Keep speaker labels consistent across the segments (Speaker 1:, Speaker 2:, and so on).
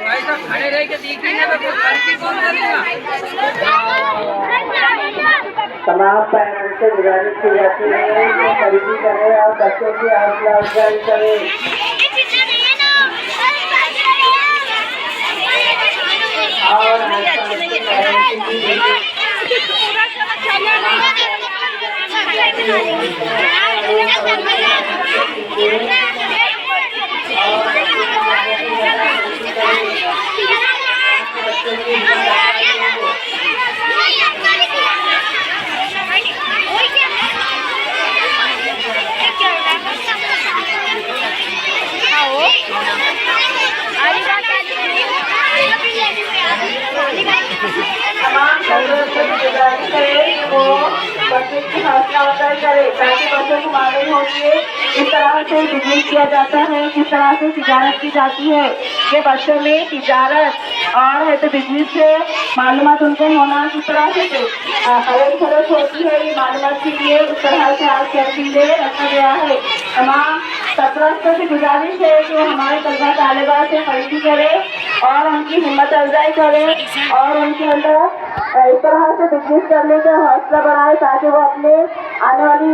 Speaker 1: खड़े रह के देखेंगे तो खर्ची कौन करेगा।
Speaker 2: तमाम पेरेंट्स से गुजारिश की जाती है कि खरीदी करें और बच्चों की हौसला अफजाई करें। तमाम पेरेंट्स से गुजारिश करें वो बच्चे की हौसला अफजाई करें ताकि बच्चों को मालूम हो कि इस तरह से बिजनेस किया जाता है, किस तरह से तिजारत की जाती है। ये बच्चों में तिजारत और है तो बिजनेस से मालूमात उनको होना किस तरह से खर्च होती है, ये मालूमात के लिए इस तरह से आज कैंटीन रखा गया है। तमाम छात्रों से गुजारिश है कि वो हमारे तलबा तालिबा से खरीदी करें और उनकी हिम्मत अफजाई करें और उनके अंदर इस तरह से बिजनेस करने का हौसला बढ़ाए ताकि वो अपने आने वाली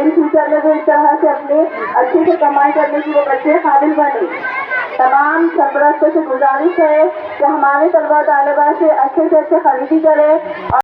Speaker 2: इन फ्यूचर में भी इस तरह से अपने अच्छे से कमाई करने की वो बच्चे काबिल बने। तमाम सरपरस्तों से गुजारिश है कि हमारे तलबा तालिबा से अच्छे खरीदी करें।